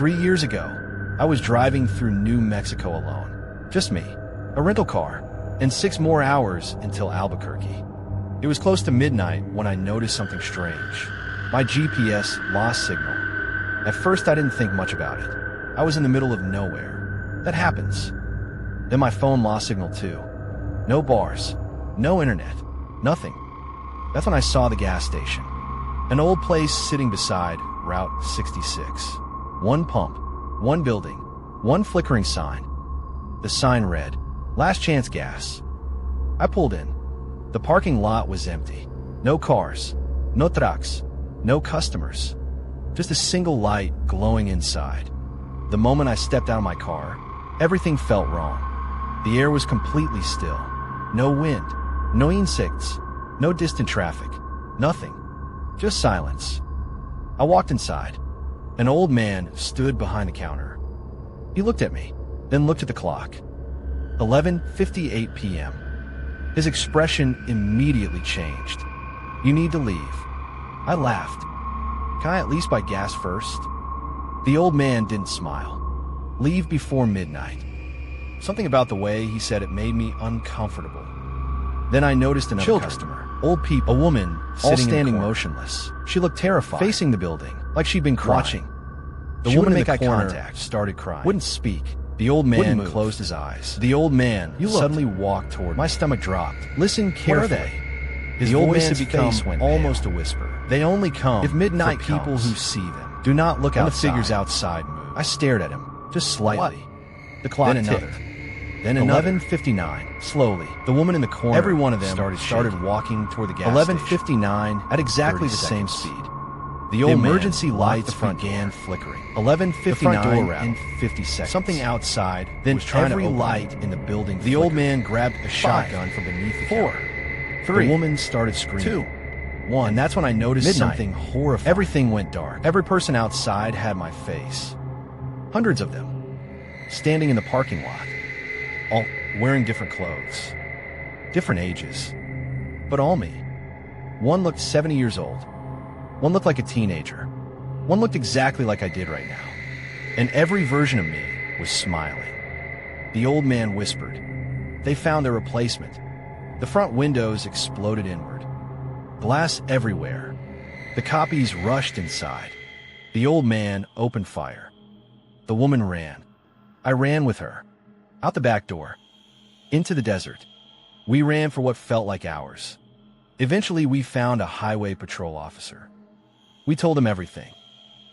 3 years ago, I was driving through New Mexico alone. Just me, a rental car, and 6 more hours until Albuquerque. It was close to midnight when I noticed something strange. My GPS lost signal. At first, I didn't think much about it. I was in the middle of nowhere. That happens. Then my phone lost signal too. No bars, no internet, nothing. That's when I saw the gas station. An old place sitting beside Route 66. One pump, one building, one flickering sign. The sign read, "Last chance gas." I pulled in. The parking lot was empty. No cars, no trucks, no customers. Just a single light glowing inside. The moment I stepped out of my car, everything felt wrong. The air was completely still. No wind, no insects, no distant traffic, nothing. Just silence. I walked inside. An old man stood behind the counter. He looked at me, then looked at the clock. 11:58 p.m. His expression immediately changed. "You need to leave." I laughed. "Can I at least buy gas first?" The old man didn't smile. "Leave before midnight." Something about the way he said it made me uncomfortable. Then I noticed another customer. Old people, a woman, all standing motionless. She looked terrified, facing the building, like she'd been watching. The woman in the corner started crying. Wouldn't speak. The old man closed his eyes. The old man suddenly walked toward me. My stomach dropped. "Listen carefully." Where are they? His old man's face went almost a whisper. "They only come if midnight for people who see them. Do not look outside." The figures outside moved. I stared at him, just slightly. The clock ticked. Then 11:59. Slowly, the woman in the corner, every one of them started walking toward the gas 11:59 at exactly the same speed. The old emergency lights began flickering. 11:59 and 50 seconds. Something outside then every light in the building. The old man grabbed a shotgun from beneath the counter. 4, 3. The woman started screaming. 2, 1. And that's when I noticed something horrifying. Everything went dark. Every person outside had my face. Hundreds of them, standing in the parking lot, all wearing different clothes, different ages, but all me. One looked 70 years old. One looked like a teenager. One looked exactly like I did right now. And every version of me was smiling. The old man whispered. They found their replacement. The front windows exploded inward. Glass everywhere. The copies rushed inside. The old man opened fire. The woman ran. I ran with her. Out the back door. Into the desert. We ran for what felt like hours. Eventually, we found a highway patrol officer. We told him everything.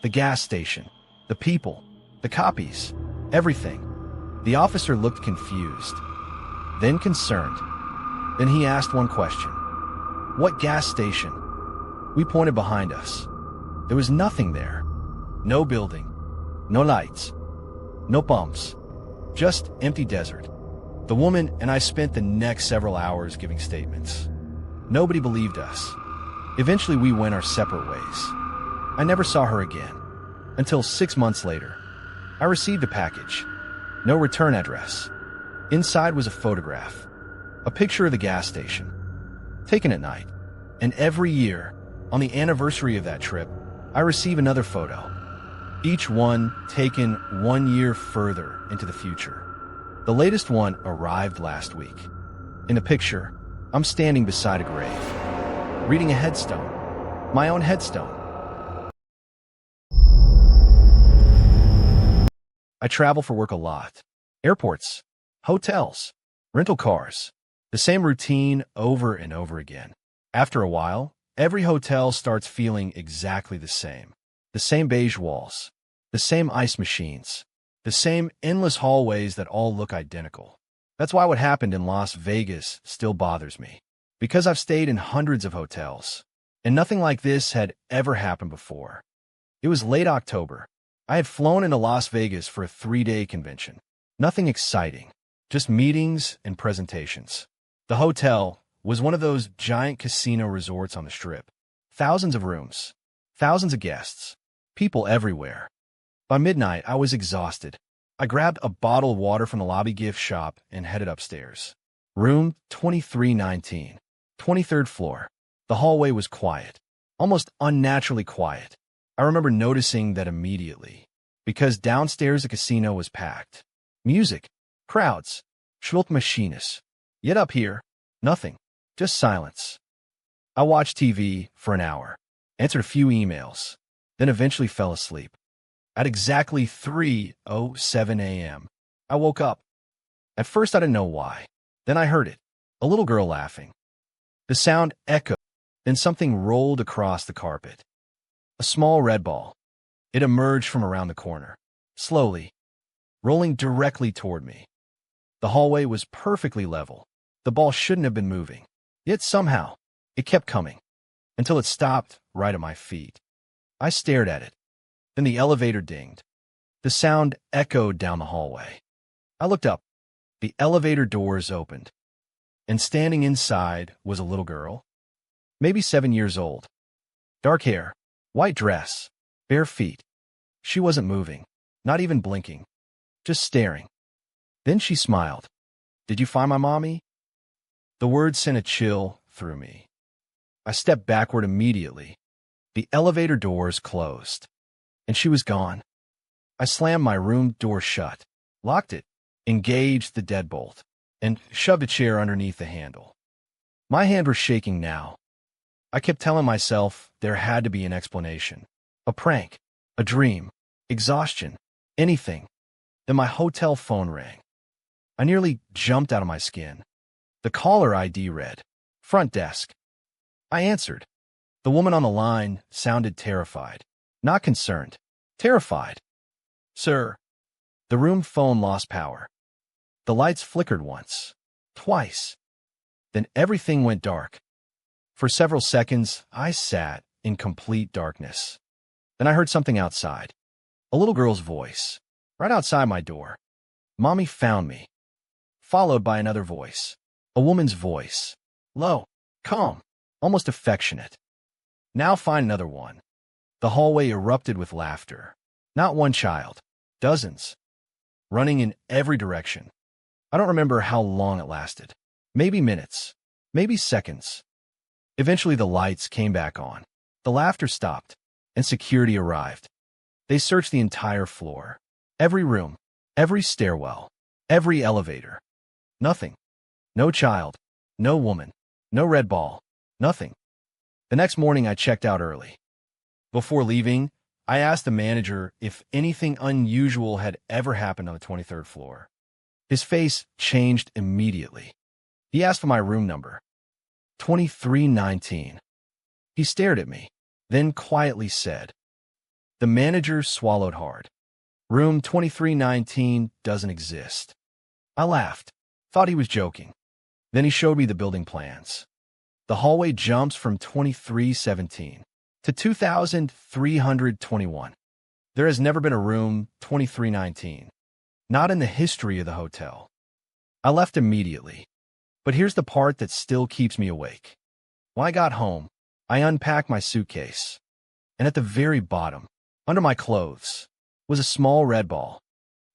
The gas station, the people, the copies, everything. The officer looked confused, then concerned. Then he asked one question. "What gas station?" We pointed behind us. There was nothing there. No building, no lights, no pumps, just empty desert. The woman and I spent the next several hours giving statements. Nobody believed us. Eventually, we went our separate ways. I never saw her again, until 6 months later. I received a package. No return address. Inside was a photograph. A picture of the gas station. Taken at night. And every year, on the anniversary of that trip, I receive another photo. Each one taken 1 year further into the future. The latest one arrived last week. In the picture, I'm standing beside a grave, reading a headstone. My own headstone. I travel for work a lot. Airports, hotels, rental cars. The same routine over and over again. After a while, every hotel starts feeling exactly the same. The same beige walls, the same ice machines, the same endless hallways that all look identical. That's why what happened in Las Vegas still bothers me. Because I've stayed in hundreds of hotels, and nothing like this had ever happened before. It was late October. I had flown into Las Vegas for a 3-day convention. Nothing exciting, just meetings and presentations. The hotel was one of those giant casino resorts on the Strip. Thousands of rooms, thousands of guests, people everywhere. By midnight, I was exhausted. I grabbed a bottle of water from the lobby gift shop and headed upstairs. Room 2319, 23rd floor. The hallway was quiet, almost unnaturally quiet. I remember noticing that immediately. because downstairs the casino was packed. Music, crowds, Schwiltmaschines. Yet up here, nothing, just silence. I watched TV for an hour, answered a few emails, then eventually fell asleep. At exactly 3:07 a.m., I woke up. At first I didn't know why. Then I heard it, a little girl laughing. The sound echoed, then something rolled across the carpet. A small red ball. It emerged from around the corner, slowly, rolling directly toward me. The hallway was perfectly level. The ball shouldn't have been moving. Yet somehow, it kept coming, until it stopped right at my feet. I stared at it. Then the elevator dinged. The sound echoed down the hallway. I looked up. The elevator doors opened, and standing inside was a little girl, maybe 7 years old. Dark hair, white dress, bare feet. She wasn't moving, not even blinking, just staring. Then she smiled. "Did you find my mommy?" The words sent a chill through me. I stepped backward immediately. The elevator doors closed, and she was gone. I slammed my room door shut, locked it, engaged the deadbolt, and shoved a chair underneath the handle. My hands were shaking now. I kept telling myself there had to be an explanation. A prank, a dream, exhaustion, anything. Then my hotel phone rang. I nearly jumped out of my skin. The caller ID read, "Front desk." I answered. The woman on the line sounded terrified. Not concerned. Terrified. "Sir." The room phone lost power. The lights flickered once, twice. Then everything went dark. For several seconds, I sat in complete darkness. Then I heard something outside. A little girl's voice, right outside my door. "Mommy found me." Followed by another voice. A woman's voice. Low, calm, almost affectionate. "Now find another one." The hallway erupted with laughter. Not one child. Dozens. Running in every direction. I don't remember how long it lasted. Maybe minutes. Maybe seconds. Eventually the lights came back on. The laughter stopped, and security arrived. They searched the entire floor. Every room. Every stairwell. Every elevator. Nothing. No child. No woman. No red ball. Nothing. The next morning I checked out early. Before leaving, I asked the manager if anything unusual had ever happened on the 23rd floor. His face changed immediately. He asked for my room number. 2319. He stared at me, then quietly said. The manager swallowed hard. "Room 2319 doesn't exist." I laughed, thought he was joking. Then he showed me the building plans. The hallway jumps from 2317 to 2321. There has never been a room 2319. Not in the history of the hotel. I left immediately. But here's the part that still keeps me awake. When I got home, I unpacked my suitcase. And at the very bottom, under my clothes, was a small red ball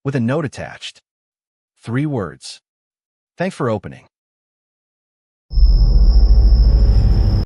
with a note attached. 3 words. "Thanks for opening."